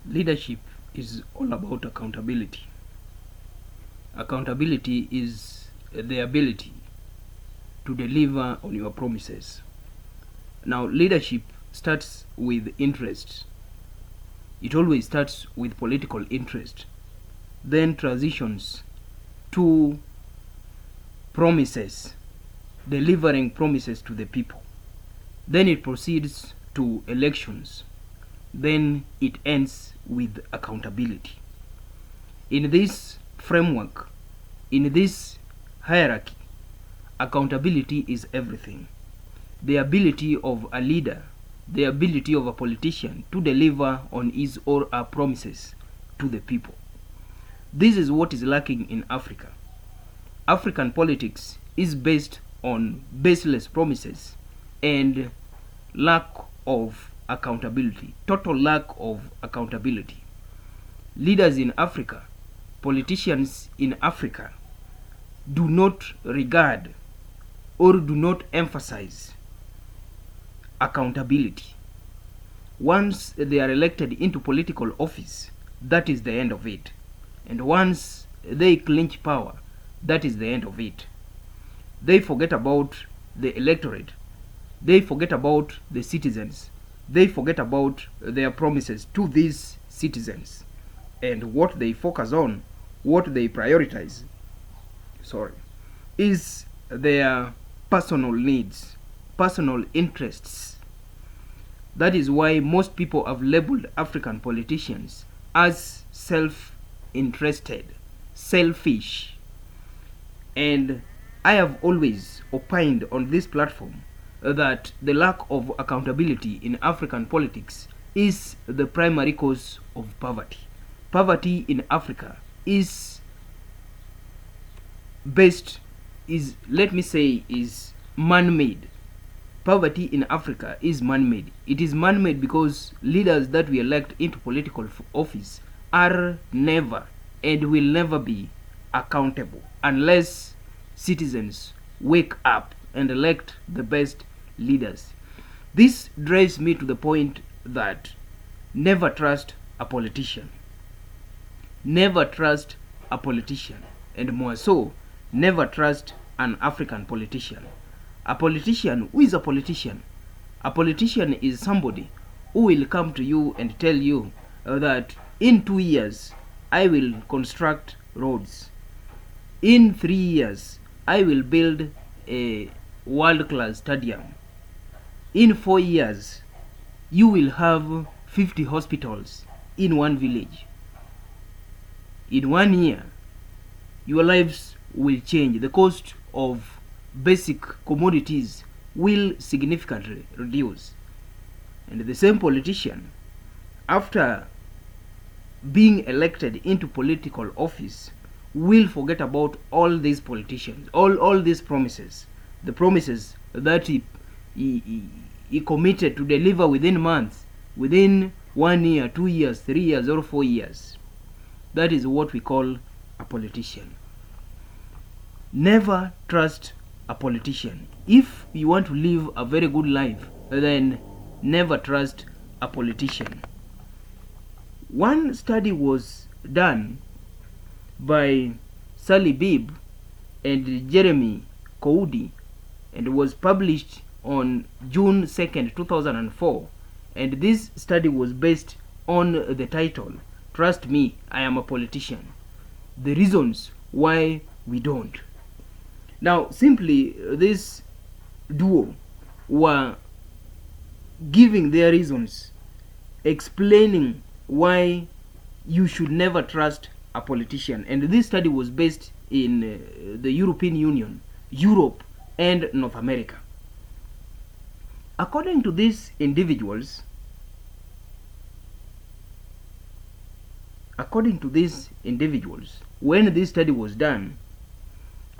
Leadership is all about accountability. Accountability is the ability to deliver on your promises. Now, leadership starts with interest. It always starts with political interest, then transitions to promises, delivering promises to the people. Then it proceeds to elections. Then it ends with accountability. In this framework, in this hierarchy, accountability is everything. The ability of a leader, the ability of a politician to deliver on his or her promises to the people. This is what is lacking in Africa. African politics is based on baseless promises and lack of accountability, total lack of accountability. Leaders in Africa, politicians in Africa do not regard or do not emphasize accountability. Once they are elected into political office, that is the end of it. And once they clinch power, that is the end of it. They forget about the electorate. They forget about the citizens. They forget about their promises to these citizens. And what they focus on, what they prioritize, is their personal needs, personal interests. That is why most people have labeled African politicians as self-interested, selfish. And I have always opined on this platform that the lack of accountability in African politics is the primary cause of poverty. Poverty in Africa is man-made. Poverty in Africa is man-made. It is man-made because leaders that we elect into political office are never and will never be accountable unless citizens wake up and elect the best leaders. This drives me to the point that never trust a politician. Never trust a politician, and more so, never trust an African politician. A politician, who is a politician? A politician is somebody who will come to you and tell you that in 2 years I will construct roads. In 3 years I will build a world-class stadium. In 4 years you will have 50 hospitals in one village. In 1 year your lives will change. The cost of basic commodities will significantly reduce. And the same politician, after being elected into political office, will forget about all these politicians, all these promises, the promises that he committed to deliver within months, within 1 year, 2 years, 3 years, or 4 years. That is what we call a politician. Never trust a politician. If you want to live a very good life, then never trust a politician. One study was done by Sally Bibb and Jeremy Coudi and was published on June 2nd, 2004. And this study was based on the title, "Trust Me, I Am a Politician. The Reasons Why We Don't." Now, simply, this duo were giving their reasons, explaining why you should never trust a politician. And this study was based in the European Union, Europe, and North America. According to these individuals, when this study was done,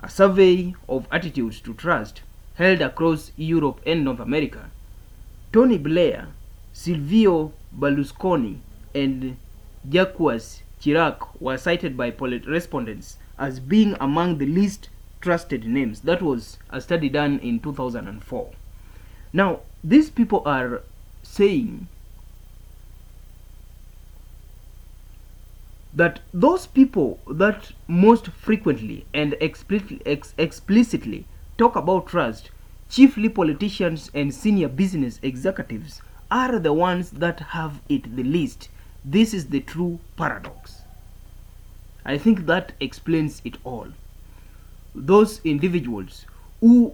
a survey of attitudes to trust held across Europe and North America, Tony Blair, Silvio Berlusconi, and Jacques Chirac were cited by respondents as being among the least trusted names. That was a study done in 2004. Now, these people are saying that those people that most frequently and explicitly talk about trust, chiefly politicians and senior business executives, are the ones that have it the least. This is the true paradox. I think that explains it all. Those individuals who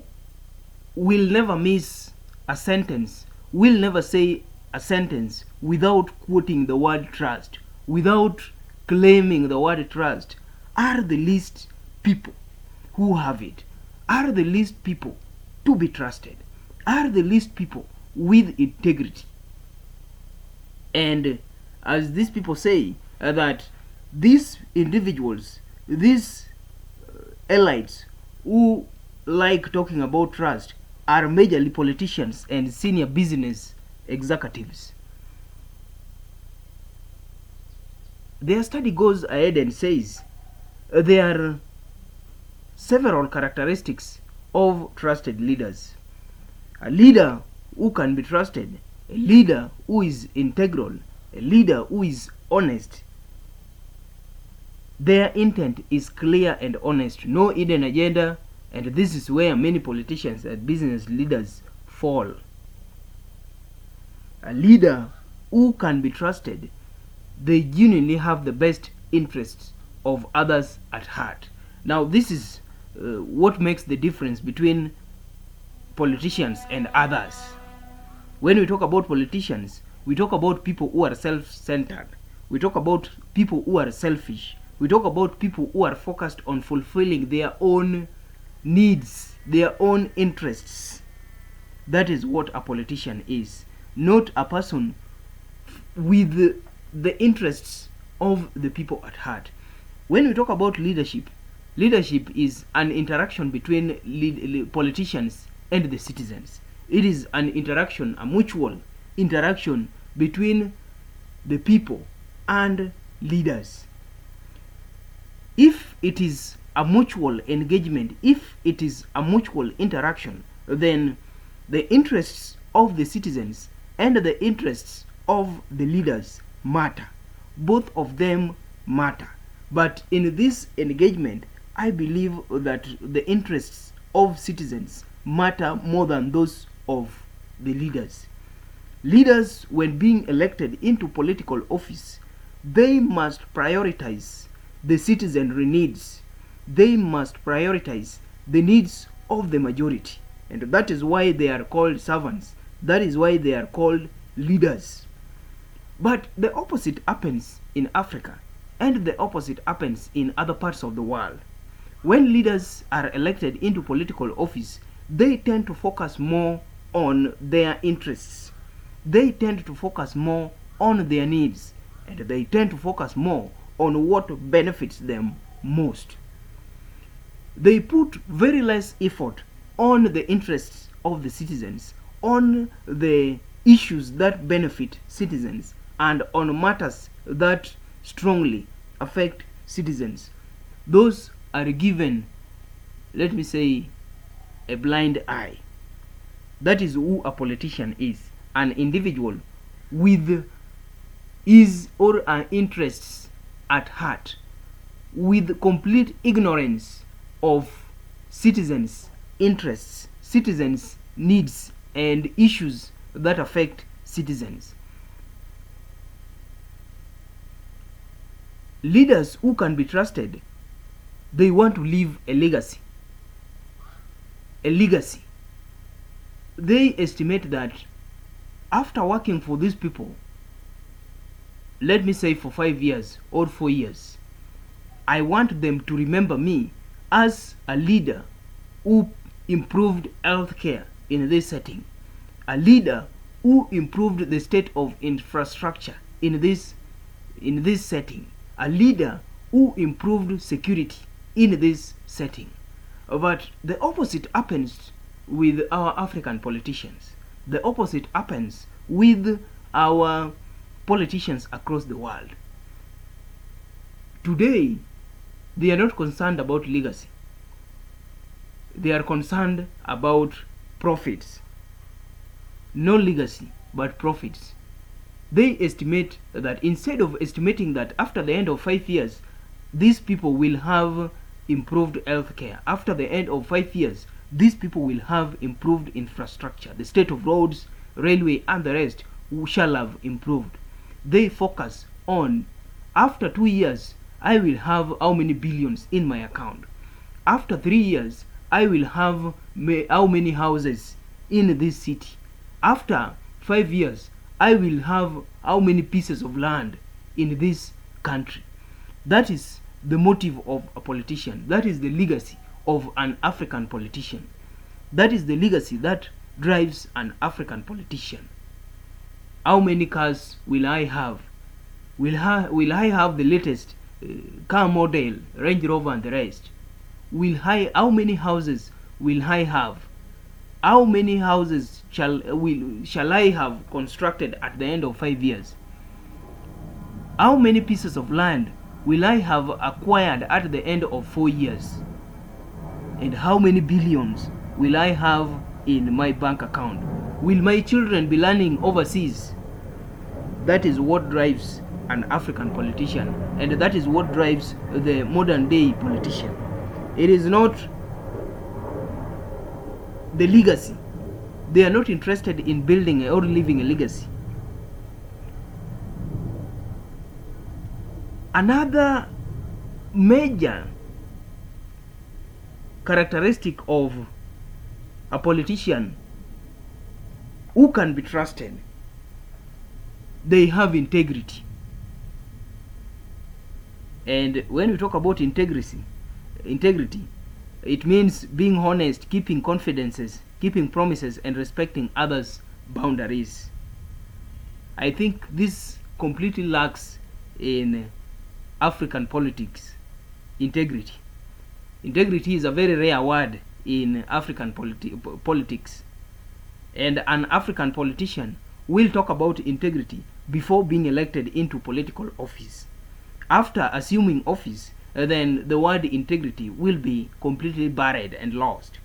will never miss a sentence, will never say a sentence without quoting the word trust, without claiming the word trust, are the least people who have it, are the least people to be trusted, are the least people with integrity. And as these people say, that these individuals, these elites who like talking about trust, are majorly politicians and senior business executives. Their study goes ahead and says there are several characteristics of trusted leaders. A leader who can be trusted, a leader who is integral, a leader who is honest. Their intent is clear and honest, no hidden agenda, and this is where many politicians and business leaders fall. A leader who can be trusted, they genuinely have the best interests of others at heart. Now, this is what makes the difference between politicians and others. When we talk about politicians, we talk about people who are self-centered. We talk about people who are selfish. We talk about people who are focused on fulfilling their own needs, their own interests. That is what a politician is, not a person with the interests of the people at heart. When we talk about leadership, leadership is an interaction between politicians and the citizens. It is an interaction, a mutual interaction between the people and leaders. If it is a mutual engagement, if it is a mutual interaction, then the interests of the citizens and the interests of the leaders matter. Both of them matter. But in this engagement, I believe that the interests of citizens matter more than those of the leaders. Leaders, when being elected into political office, they must prioritize the citizenry needs. They must prioritize the needs of the majority. And that is why they are called servants. That is why they are called leaders. But the opposite happens in Africa, and the opposite happens in other parts of the world. When leaders are elected into political office, they tend to focus more on their interests. They tend to focus more on their needs, and they tend to focus more on what benefits them most. They put very less effort on the interests of the citizens, on the issues that benefit citizens, and on matters that strongly affect citizens. Those are given, let me say, a blind eye. That is who a politician is, an individual with his or her interests at heart, with complete ignorance of citizens' interests, citizens' needs, and issues that affect citizens. Leaders who can be trusted, they want to leave a legacy. A legacy. They estimate that after working for these people, let me say for 5 years or 4 years, I want them to remember me as a leader who improved healthcare in this setting, a leader who improved the state of infrastructure in this setting, a leader who improved security in this setting. But the opposite happens with our African politicians. The opposite happens with our politicians across the world. Today, they are not concerned about legacy. They are concerned about profits. No legacy, but profits. They estimate that, instead of estimating that after the end of 5 years, these people will have improved healthcare. After the end of 5 years, these people will have improved infrastructure. The state of roads, railway, and the rest shall have improved. They focus on, after 2 years, I will have how many billions in my account. After 3 years, I will have how many houses in this city. After 5 years, I will have how many pieces of land in this country. That is the motive of a politician. That is the legacy of an African politician. That is the legacy that drives an African politician. How many cars will I have? Will I have the latest car model, Range Rover and the rest? How many houses will I have? How many houses shall I have constructed at the end of 5 years? How many pieces of land will I have acquired at the end of 4 years? And how many billions will I have in my bank account? Will my children be learning overseas? That is what drives an African politician, and that is what drives the modern day politician. It is not the legacy. They are not interested in building or leaving a legacy. Another major characteristic of a politician who can be trusted, they have integrity. And when we talk about integrity, it means being honest, keeping confidences, keeping promises, and respecting others' boundaries. I think this completely lacks in African politics. Integrity. Integrity is a very rare word in African politics. And an African politician will talk about integrity before being elected into political office. After assuming office, then the word integrity will be completely buried and lost.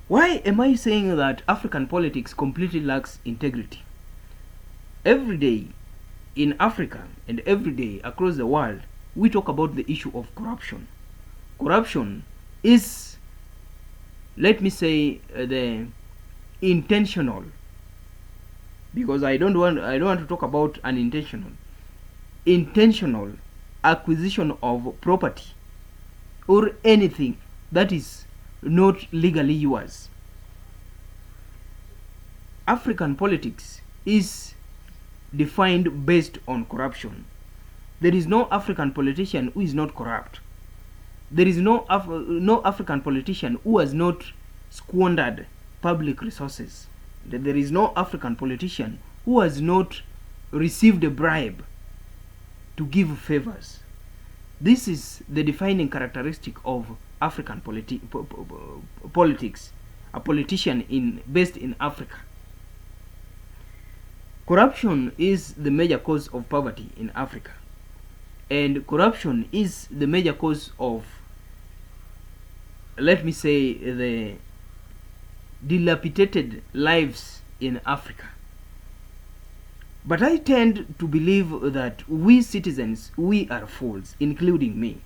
Why am I saying that African politics completely lacks integrity? Every day in Africa and every day across the world, we talk about the issue of corruption. Corruption is, let me say, the intentional, because I don't want to talk about unintentional. Intentional acquisition of property or anything that is not legally yours. African politics is defined based on corruption. There is no African politician who is not corrupt. There is no African politician who has not squandered public resources. There is no African politician who has not received a bribe to give favors. This is the defining characteristic of African politics, a politician based in Africa. Corruption is the major cause of poverty in Africa, and corruption is the major cause of, let me say, the dilapidated lives in Africa. But I tend to believe that we citizens, we are fools, including me.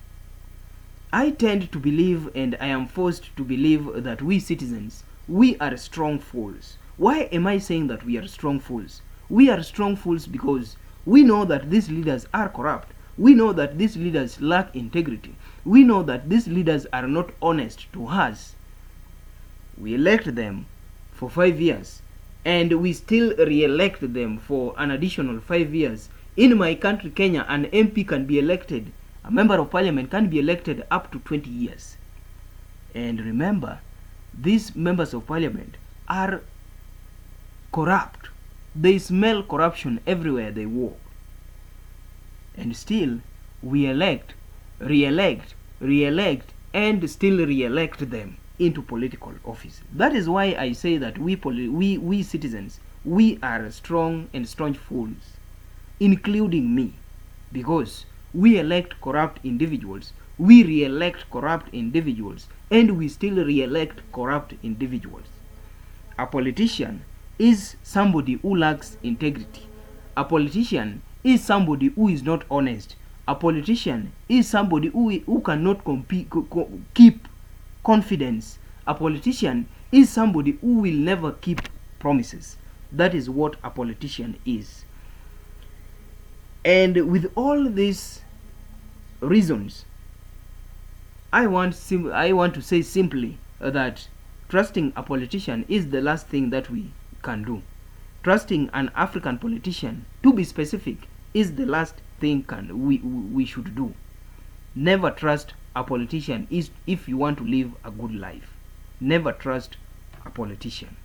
I tend to believe, and I am forced to believe, that we citizens, we are strong fools. Why am I saying that we are strong fools? We are strong fools because we know that these leaders are corrupt. We know that these leaders lack integrity. We know that these leaders are not honest to us. We elect them for 5 years, and we still re-elect them for an additional 5 years. In my country, Kenya, an MP can be elected, a member of parliament can be elected up to 20 years. And remember, these members of parliament are corrupt. They smell corruption everywhere they walk. And still, we elect, re-elect, re-elect, and still re-elect them into political office. That is why I say that we citizens, we are strong and staunch fools, including me, because we elect corrupt individuals, we re-elect corrupt individuals, and we still re-elect corrupt individuals. A politician is somebody who lacks integrity. A politician is somebody who is not honest. A politician is somebody who cannot keep confidence. A politician is somebody who will never keep promises. That is what a politician is. And with all these reasons, I want to say simply that trusting a politician is the last thing that we can do. Trusting an African politician, to be specific, is the last thing we should do. Never trust a politician if you want to live a good life. Never trust a politician.